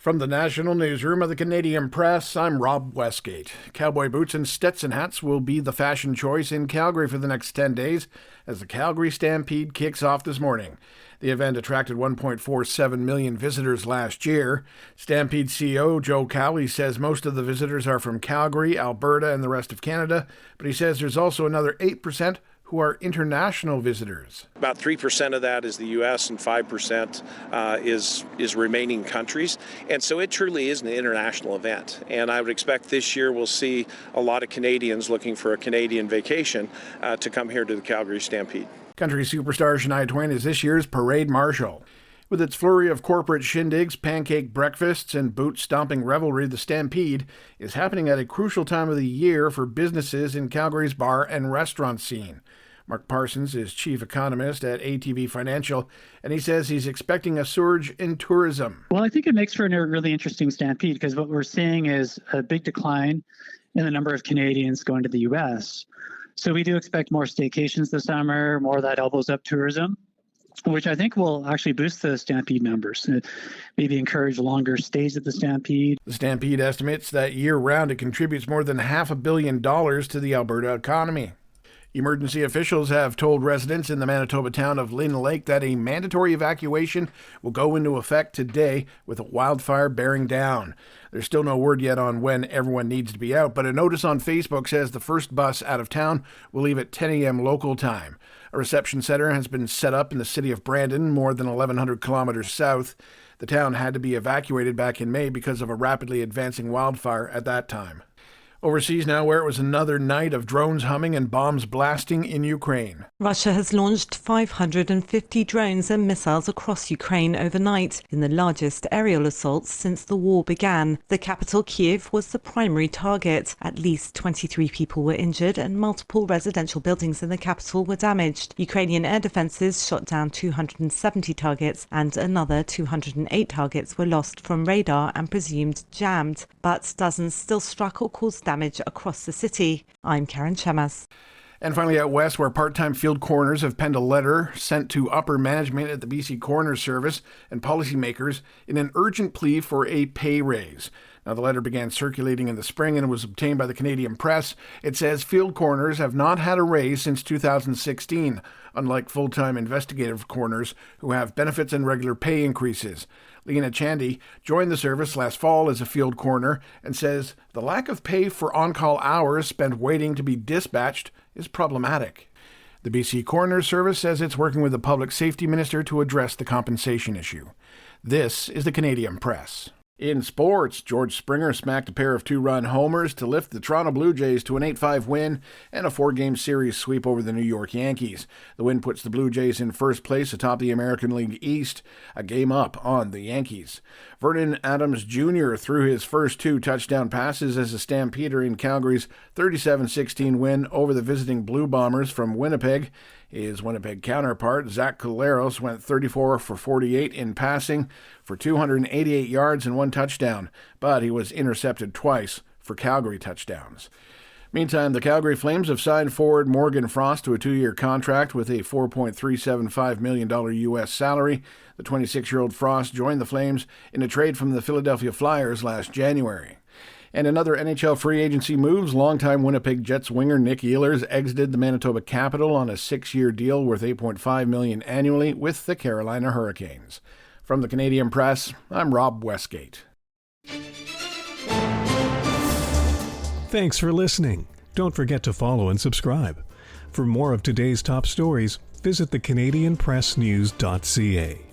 From the National Newsroom of the Canadian Press, I'm Rob Westgate. Cowboy boots and Stetson hats will be the fashion choice in Calgary for the next 10 days as the Calgary Stampede kicks off this morning. The event attracted 1.47 million visitors last year. Stampede CEO Joe Cowley says most of the visitors are from Calgary, Alberta, and the rest of Canada, but he says there's also another 8% who are international visitors. About 3% of that is the U.S. and 5% is remaining countries. And so it truly is an international event. And I would expect this year we'll see a lot of Canadians looking for a Canadian vacation to come here to the Calgary Stampede. Country superstar Shania Twain is this year's parade marshal. With its flurry of corporate shindigs, pancake breakfasts, and boot-stomping revelry, the Stampede is happening at a crucial time of the year for businesses in Calgary's bar and restaurant scene. Mark Parsons is chief economist at ATV Financial, and he says he's expecting a surge in tourism. Well, I think it makes for a really interesting Stampede because what we're seeing is a big decline in the number of Canadians going to the U.S. So we do expect more staycations this summer, more of that elbows up tourism, which I think will actually boost the Stampede numbers, maybe encourage longer stays at the Stampede. The Stampede estimates that year-round it contributes more than $500 million to the Alberta economy. Emergency officials have told residents in the Manitoba town of Lynn Lake that a mandatory evacuation will go into effect today with a wildfire bearing down. There's still no word yet on when everyone needs to be out, but a notice on Facebook says the first bus out of town will leave at 10 a.m. local time. A reception center has been set up in the city of Brandon, more than 1,100 kilometers south. The town had to be evacuated back in May because of a rapidly advancing wildfire at that time. Overseas now, where it was another night of drones humming and bombs blasting in Ukraine. Russia has launched 550 drones and missiles across Ukraine overnight in the largest aerial assaults since the war began. The capital, Kyiv, was the primary target. At least 23 people were injured and multiple residential buildings in the capital were damaged. Ukrainian air defences shot down 270 targets and another 208 targets were lost from radar and presumed jammed. But dozens still struck or caused damage across the city. I'm Karen Chemas. And finally out west, where part-time field coroners have penned a letter sent to upper management at the BC Coroner Service and policymakers in an urgent plea for a pay raise. Now, the letter began circulating in the spring and was obtained by the Canadian Press. It says field coroners have not had a raise since 2016, unlike full-time investigative coroners who have benefits and regular pay increases. Lena Chandy joined the service last fall as a field coroner and says the lack of pay for on-call hours spent waiting to be dispatched is problematic. The BC Coroner Service says it's working with the Public Safety Minister to address the compensation issue. This is the Canadian Press. In sports, George Springer smacked a pair of two-run homers to lift the Toronto Blue Jays to an 8-5 win and a 4-game series sweep over the New York Yankees. The win puts the Blue Jays in first place atop the American League East, a game up on the Yankees. Vernon Adams Jr. threw his first 2 touchdown passes as a Stampeder in Calgary's 37-16 win over the visiting Blue Bombers from Winnipeg. His Winnipeg counterpart, Zach Collaros, went 34 for 48 in passing for 288 yards and 1 touchdown, but he was intercepted twice for Calgary touchdowns. Meantime, the Calgary Flames have signed forward Morgan Frost to a 2-year contract with a $4.375 million U.S. salary. The 26-year-old Frost joined the Flames in a trade from the Philadelphia Flyers last January. And another NHL free agency moves. Longtime Winnipeg Jets winger Nick Ehlers exited the Manitoba Capital on a 6-year deal worth $8.5 million annually with the Carolina Hurricanes. From the Canadian Press, I'm Rob Westgate. Thanks for listening. Don't forget to follow and subscribe. For more of today's top stories, visit thecanadianpressnews.ca.